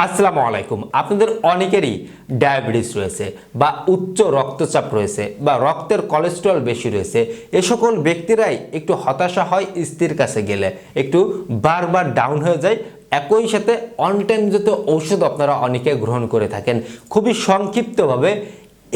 আসসালামু আলাইকুম। আপনাদের অনেকেরই ডায়াবেটিস রয়েছে বা উচ্চ রক্তচাপ রয়েছে বা রক্তের কোলেস্টেরল বেশি রয়েছে। এ সকল ব্যক্তিরাই একটু হতাশা হয় স্ত্রীর কাছে গেলে, একটু বারবার ডাউন হয়ে যায়। একই সাথে অন টাইম যত ঔষধ আপনারা অনেকে গ্রহণ করে থাকেন। খুবই সংক্ষিপ্তভাবে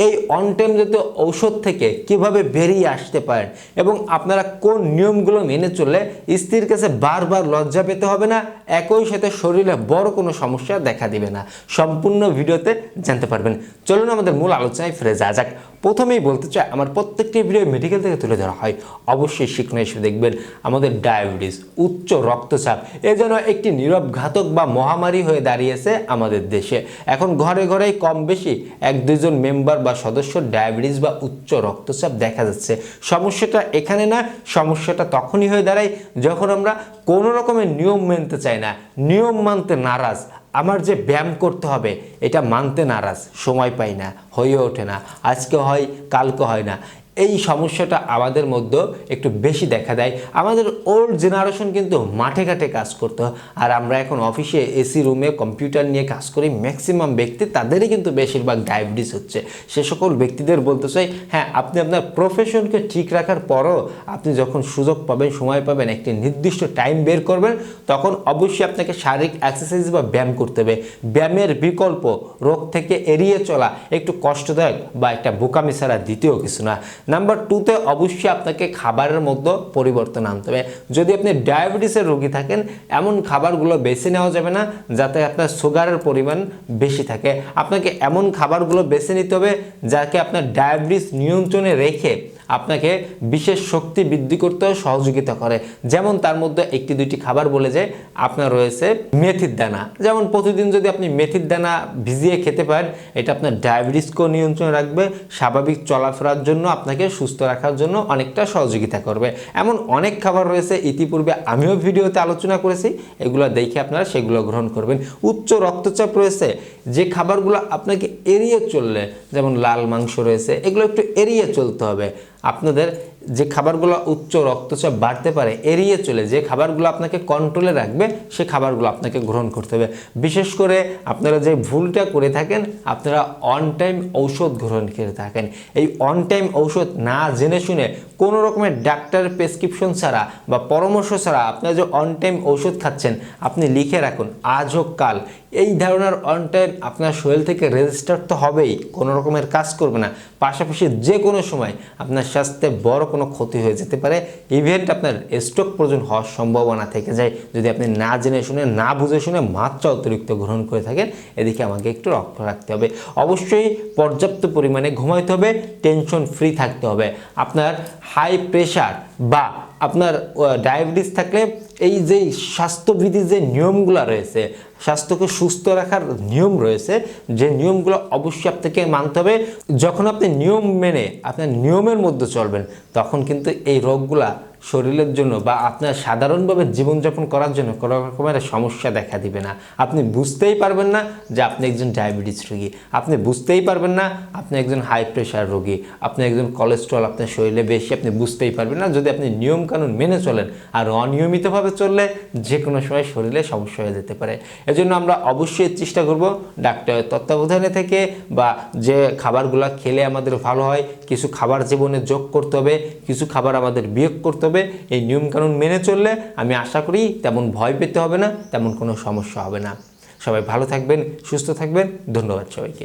এই অন টাইম জাতীয় ঔষধ থেকে কিভাবে বেরিয়ে আসতে পারেন এবং আপনারা কোন নিয়মগুলো মেনে চললে স্ত্রীর কাছে বারবার লজ্জা পেতে হবে না, একই সাথে শরীরে বড় কোনো সমস্যা দেখা দিবে না, সম্পূর্ণ ভিডিওতে জানতে পারবেন। চলুন আমাদের মূল আলোচনায় ফিরে যাওয়া যাক। প্রথমেই বলতে চাই, আমার প্রত্যেকটি ভিডিও মেডিকেল থেকে তুলে ধরা হয়, অবশ্যই শিখনে এসে দেখবেন। আমাদের ডায়াবেটিস, উচ্চ রক্তচাপ এ যেন একটি নীরব ঘাতক বা মহামারী হয়ে দাঁড়িয়েছে আমাদের দেশে। এখন ঘরে ঘরেই কম বেশি এক দুইজন মেম্বার বা সদস্য ডায়াবেটিস বা উচ্চ রক্তচাপ দেখা যাচ্ছে। সমস্যাটা এখানে না, সমস্যাটা তখনই হয়ে দাঁড়ায় যখন আমরা কোনো রকমের নিয়ম মানতে চাই না, নিয়ম মানতে নারাজ। আমার যে ব্যায়াম করতে হবে এটা মানতে নারাজ, সময় পাই না, হয়ে ওঠে না, আজকে হয় কালকে হয় না। এই সমস্যাটা আমাদের মধ্যে একটু বেশি দেখা দেয়। আমাদের ওল্ড জেনারেশন কিন্তু মাঠে ঘাটে কাজ করতো, আর আমরা এখন অফিসে এসি রুমে কম্পিউটার নিয়ে কাজ করি। ম্যাক্সিমাম ব্যক্তি তাদেরই কিন্তু বেশিরভাগ ডায়াবেটিস হচ্ছে। সে সকল ব্যক্তিদের বলতে চাই, হ্যাঁ, আপনি আপনার প্রফেশনকে ঠিক রাখার পরও আপনি যখন সুযোগ পাবেন, সময় পাবেন, একটি নির্দিষ্ট টাইম বের করবেন, তখন অবশ্যই আপনাকে শারীরিক এক্সারসাইজ বা ব্যায়াম করতে হবে। ব্যায়ামের বিকল্প রোগ থেকে এড়িয়ে চলা একটু কষ্টদায়ক বা একটা বোকামি ছাড়া দ্বিতীয় কিছু না। নাম্বার 2তে অবশ্যই আপনাকে খাবারের মধ্যে পরিবর্তন আনতে হবে। যদি আপনি ডায়াবেটিসের রোগী থাকেন, এমন খাবারগুলো বেছে নেওয়া যাবে না যাতে আপনার সুগারের পরিমাণ বেশি থাকে। আপনাকে এমন খাবারগুলো বেছে নিতে হবে যাকে আপনার ডায়াবেটিস নিয়ন্ত্রণে রেখে আপনাকে বিশেষ শক্তি বৃদ্ধি করতে সহযোগিতা করে। যেমন তার মধ্যে একটি দুইটি খাবার বলে যে আপনার রয়েছে মেথির দানা। যেমন প্রতিদিন যদি আপনি মেথির দানা ভিজিয়ে খেতে পারেন, এটা আপনার ডায়াবেটিসকেও নিয়ন্ত্রণে রাখবে, স্বাভাবিক চলাফেরার জন্য আপনাকে সুস্থ রাখার জন্য অনেকটা সহযোগিতা করবে। এমন অনেক খাবার রয়েছে, ইতিপূর্বে আমিও ভিডিওতে আলোচনা করেছি, এগুলো দেখে আপনারা সেগুলো গ্রহণ করবেন। উচ্চ রক্তচাপ রয়েছে, যে খাবারগুলো আপনাকে এড়িয়ে চললে, যেমন লাল মাংস রয়েছে, এগুলো একটু এড়িয়ে চলতে হবে। আপনাদের যে খাবারগুলো উচ্চ রক্তচাপ বাড়তে পারে, এড়িয়ে চলে যে খাবারগুলো আপনাকে কন্ট্রোলে রাখবে, সে খাবারগুলো আপনাকে গ্রহণ করতে হবে। বিশেষ করে আপনারা যে ভুলটা করে থাকেন, আপনারা অন টাইম ঔষধ গ্রহণ করে থাকেন। এই অন টাইম ঔষধ না জেনে শুনে কোনো রকমের ডাক্তারের প্রেসক্রিপশন ছাড়া বা পরামর্শ ছাড়া আপনারা যে অন টাইম ঔষধ খাচ্ছেন, আপনি লিখে রাখুন, আজ হোক কাল এই ধরনের অন টাইম আপনার শরীর থেকে রেজিস্টার তো হবেই, কোনো রকমের কাজ করবে না। পাশাপাশি যে কোনো সময় আপনার স্বাস্থ্যে বড় কোনো ক্ষতি হয়ে যেতে পারে, ইভেন্ট আপনার স্ট্রোক পর্যন্ত হওয়ার সম্ভাবনা থেকে যায় যদি আপনি না জেনে শুনে, না বুঝে শুনে মাত্রা অতিরিক্ত গ্রহণ করে থাকেন। এদিকে আমাকে একটু লক্ষ্য রাখতে হবে। অবশ্যই পর্যাপ্ত পরিমাণে ঘুমাইতে হবে, টেনশন ফ্রি থাকতে হবে। আপনার হাই প্রেশার বা আপনার ডায়াবেটিস থাকলে এই যে স্বাস্থ্যবিধির যে নিয়মগুলো রয়েছে, স্বাস্থ্যকে সুস্থ রাখার নিয়ম রয়েছে, যে নিয়মগুলো অবশ্যই আপনাকে মানতে হবে। যখন আপনি নিয়ম মেনে আপনার নিয়মের মধ্যে চলবেন, তখন কিন্তু এই রোগগুলা শরীরের জন্য বা আপনার সাধারণভাবে জীবনযাপন করার জন্য কোনো রকমের সমস্যা দেখা দিবে না। আপনি বুঝতেই পারবেন না যে আপনি একজন ডায়াবেটিস রোগী, আপনি বুঝতেই পারবেন না আপনি একজন হাই প্রেশার রোগী, আপনি একজন কোলেস্ট্রল আপনার শরীরে বেশি, আপনি বুঝতেই পারবেন না যদি আপনি নিয়মকানুন মেনে চলেন। আর অনিয়মিতভাবে চললে যে কোনো সময় শরীরে সমস্যা হয়ে যেতে পারে। এজন্য আমরা অবশ্যই চেষ্টা করব ডাক্তারের তত্ত্বাবধানে থেকে বা যে খাবারগুলো খেলে আমাদের ভালো হয়, কিছু খাবার জীবনে যোগ করতে হবে, কিছু খাবার আমাদের বিয়োগ করতে হবে। এই নিয়মকানুন মেনে চললে আমি আশা করি তেমন ভয় পেতে হবে না, তেমন কোনো সমস্যা হবে না। সবাই ভালো থাকবেন, সুস্থ থাকবেন। ধন্যবাদ সবাইকে।